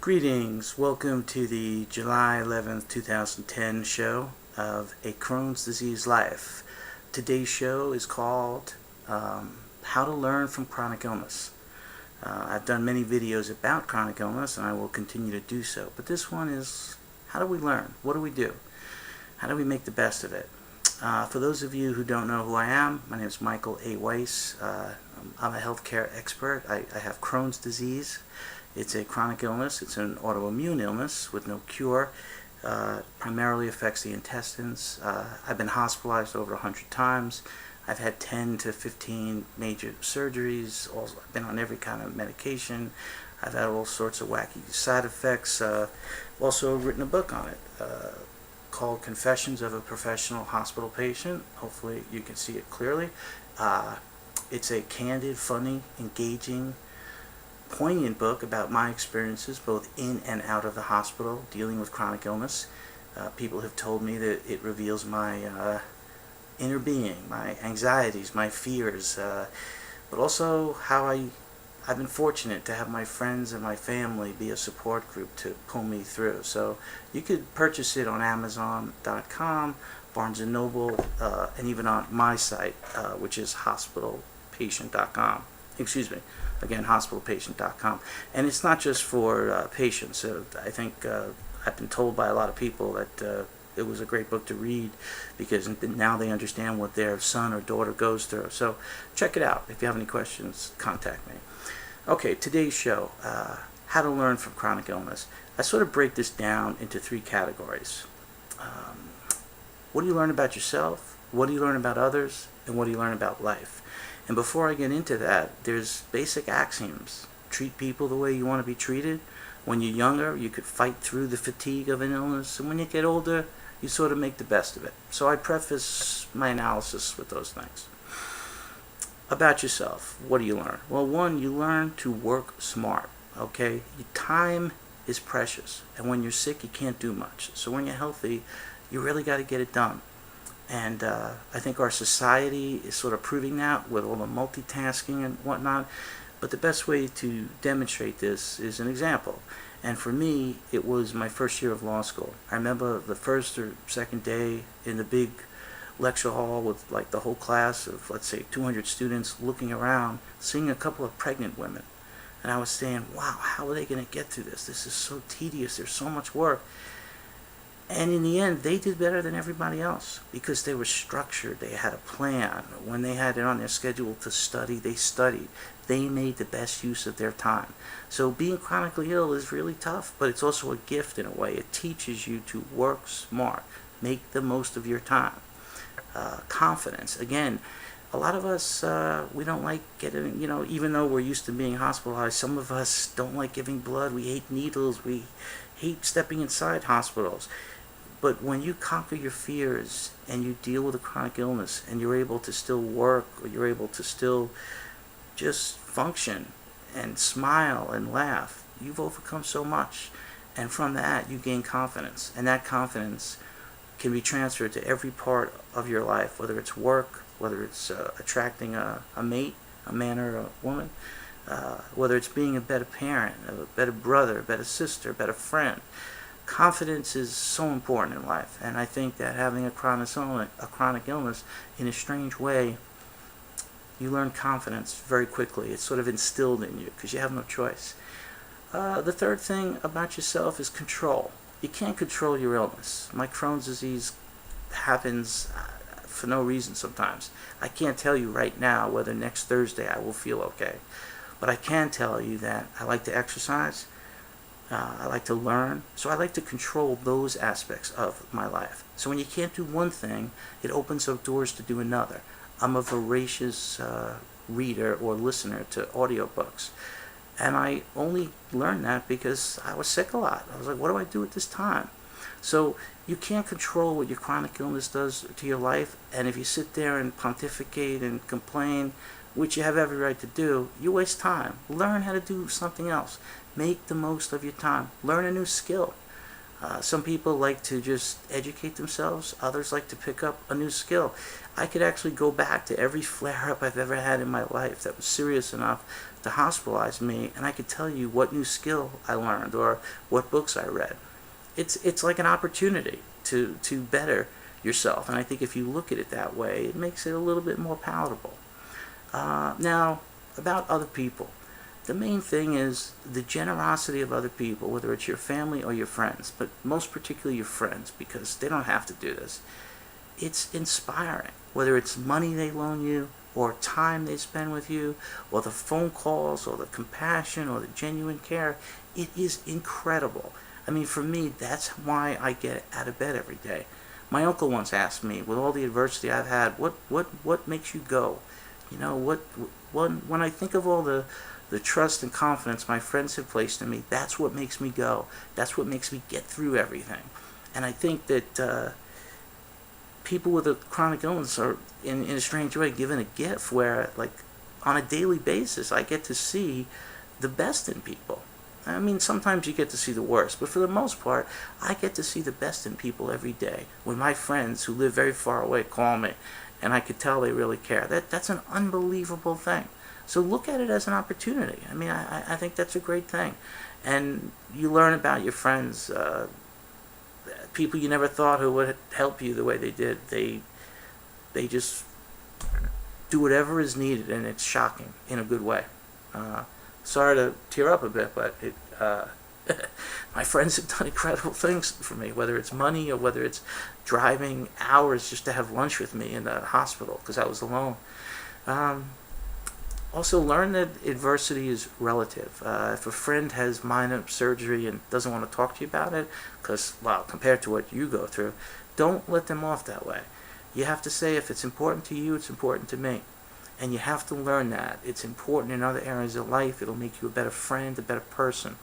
Greetings, welcome to the July 11th, 2010 show of A Crohn's Disease Life. Today's show is called How to Learn from Chronic Illness. I've done many videos about chronic illness and I will continue to do so, but this one is how do we learn? What do we do? How do we make the best of it? For those of you who don't know who I am, my name is Michael A. Weiss. I'm a healthcare expert. I have Crohn's disease. It's a chronic illness. It's an autoimmune illness with no cure. Primarily affects the intestines. I've been hospitalized over 100 times. I've had 10 to 15 major surgeries. I've been on every kind of medication. I've had all sorts of wacky side effects. Also written a book on it called Confessions of a Professional Hospital Patient. Hopefully you can see it clearly. It's a candid, funny, engaging, poignant book about my experiences both in and out of the hospital dealing with chronic illness. People have told me that it reveals my inner being, my anxieties, my fears, but also how I've been fortunate to have my friends and my family be a support group to pull me through. So you could purchase it on Amazon.com, Barnes & Noble, and even on my site, which is hospitalpatient.com. Excuse me, again, hospitalpatient.com. And it's not just for patients. I think I've been told by a lot of people that it was a great book to read because now they understand what their son or daughter goes through. So check it out. If you have any questions, contact me. Okay, today's show, how to learn from chronic illness. I sort of break this down into three categories. What do you learn about yourself? What do you learn about others? And what do you learn about life? And before I get into that, there's basic axioms. Treat people the way you want to be treated. When you're younger, you could fight through the fatigue of an illness. And when you get older, you sort of make the best of it. So I preface my analysis with those things. About yourself, what do you learn? Well, one, you learn to work smart, okay? Your time is precious. And when you're sick, you can't do much. So when you're healthy, you really got to get it done. And I think our society is sort of proving that with all the multitasking and whatnot. But the best way to demonstrate this is an example. And for me, it was my first year of law school. I remember the first or second day in the big lecture hall with like the whole class of, let's say, 200 students looking around, seeing a couple of pregnant women. And I was saying, wow, how are they going to get through this? This is so tedious. There's so much work. And in the end, they did better than everybody else because they were structured. They had a plan. When they had it on their schedule to study, they studied. They made the best use of their time. So being chronically ill is really tough, but it's also a gift in a way. It teaches you to work smart, make the most of your time. Confidence. Again, a lot of us, we don't like getting, even though we're used to being hospitalized, some of us don't like giving blood. We hate needles. We hate stepping inside hospitals. But when you conquer your fears and you deal with a chronic illness and you're able to still work or you're able to still just function and smile and laugh, you've overcome so much. And from that, you gain confidence. And that confidence can be transferred to every part of your life, whether it's work, whether it's attracting a mate, a man or a woman, whether it's being a better parent, a better brother, a better sister, a better friend. Confidence is so important in life, and I think that having a chronic illness, in a strange way, you learn confidence very quickly. It's sort of instilled in you because you have no choice. The third thing about yourself is control. You can't control your illness. My Crohn's disease happens for no reason sometimes. I can't tell you right now whether next Thursday I will feel okay, but I can tell you that I like to exercise. I like to learn, so I like to control those aspects of my life. So when you can't do one thing, it opens up doors to do another. I'm a voracious reader or listener to audiobooks, and I only learned that because I was sick a lot. I was like, what do I do at this time? So you can't control what your chronic illness does to your life, and if you sit there and pontificate and complain, which you have every right to do, you waste time. Learn how to do something else. Make the most of your time. Learn a new skill. Some people like to just educate themselves. Others like to pick up a new skill. I could actually go back to every flare-up I've ever had in my life that was serious enough to hospitalize me, and I could tell you what new skill I learned or what books I read. It's like an opportunity to better yourself, and I think if you look at it that way, it makes it a little bit more palatable. Now, about other people. The main thing is the generosity of other people, whether it's your family or your friends, but most particularly your friends, because they don't have to do this. It's inspiring, whether it's money they loan you, or time they spend with you, or the phone calls, or the compassion, or the genuine care. It is incredible. I mean, for me, that's why I get out of bed every day. My uncle once asked me, with all the adversity I've had, what makes you go? You know, when I think of all the trust and confidence my friends have placed in me, that's what makes me go. That's what makes me get through everything. And I think that people with a chronic illness are, in a strange way, given a gift where, like, on a daily basis, I get to see the best in people. I mean, sometimes you get to see the worst, but for the most part, I get to see the best in people every day. When my friends who live very far away call me, and I could tell they really care, that's an unbelievable thing. So look at it as an opportunity. I mean, I think that's a great thing. And you learn about your friends, people you never thought who would help you the way they did. They just do whatever is needed, and it's shocking in a good way. Sorry to tear up a bit, but my friends have done incredible things for me, whether it's money or whether it's driving hours just to have lunch with me in the hospital because I was alone. Also, learn that adversity is relative. If a friend has minor surgery and doesn't want to talk to you about it, because, well, compared to what you go through, don't let them off that way. You have to say, if it's important to you, it's important to me. And you have to learn that. It's important in other areas of life. It'll make you a better friend, a better person.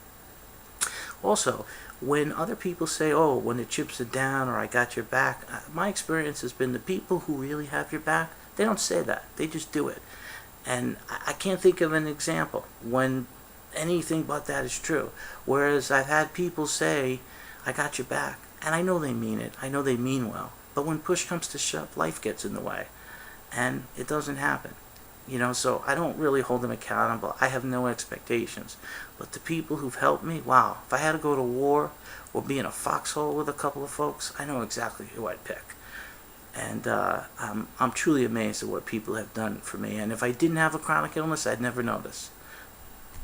Also, when other people say, oh, when the chips are down or I got your back, my experience has been the people who really have your back, they don't say that. They just do it. And I can't think of an example when anything but that is true. Whereas I've had people say, I got your back. And I know they mean it. I know they mean well. But when push comes to shove, life gets in the way. And it doesn't happen. You know, so I don't really hold them accountable. I have no expectations. But the people who've helped me, wow, if I had to go to war or be in a foxhole with a couple of folks, I know exactly who I'd pick. And I'm truly amazed at what people have done for me. And if I didn't have a chronic illness, I'd never notice.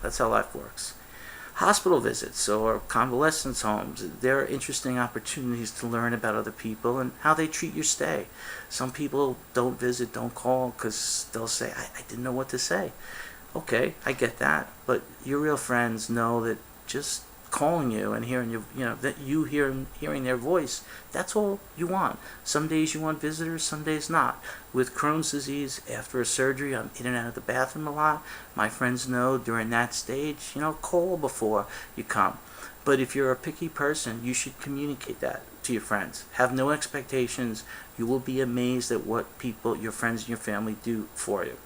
That's how life works. Hospital visits or convalescence homes, they're interesting opportunities to learn about other people and how they treat your stay. Some people don't visit, don't call, because they'll say, I didn't know what to say. Okay, I get that. But your real friends know that just calling you and hearing that you hearing their voice, that's all you want. Some days you want visitors, some days not. With Crohn's disease, after a surgery, I'm in and out of the bathroom a lot. My friends know during that stage, call before you come. But if you're a picky person, you should communicate that to your friends. Have no expectations. You will be amazed at what people, your friends and your family do for you.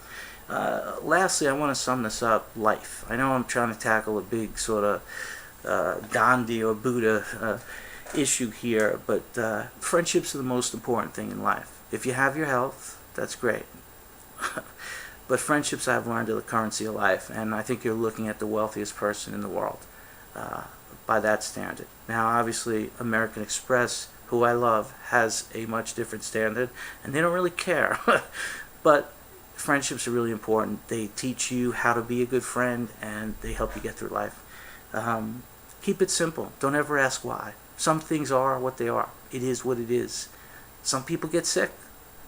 Lastly, I want to sum this up. Life. I know I'm trying to tackle a big sort of Gandhi or Buddha issue here, but friendships are the most important thing in life. If you have your health, that's great. But friendships, I've learned, are the currency of life, and I think you're looking at the wealthiest person in the world by that standard. Now, obviously, American Express, who I love, has a much different standard, and they don't really care. But friendships are really important. They teach you how to be a good friend, and they help you get through life. Keep it simple. Don't ever ask why. Some things are what they are. It is what it is. Some people get sick.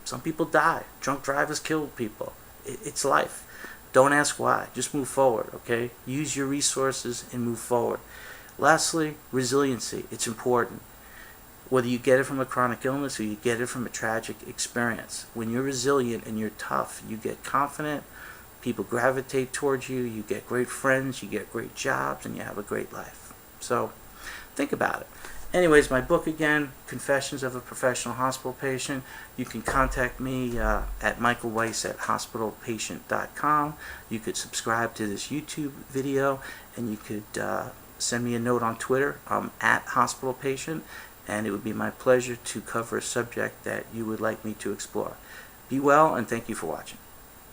Some people die. Drunk drivers kill people. It's life. Don't ask why. Just move forward, okay? Use your resources and move forward. Lastly, resiliency. It's important. Whether you get it from a chronic illness or you get it from a tragic experience. When you're resilient and you're tough, you get confident. People gravitate towards you, you get great friends, you get great jobs, and you have a great life. So, think about it. Anyways, my book again, Confessions of a Professional Hospital Patient. You can contact me at Michael Weiss at hospitalpatient.com. You could subscribe to this YouTube video, and you could send me a note on Twitter. I'm at hospitalpatient, and it would be my pleasure to cover a subject that you would like me to explore. Be well, and thank you for watching.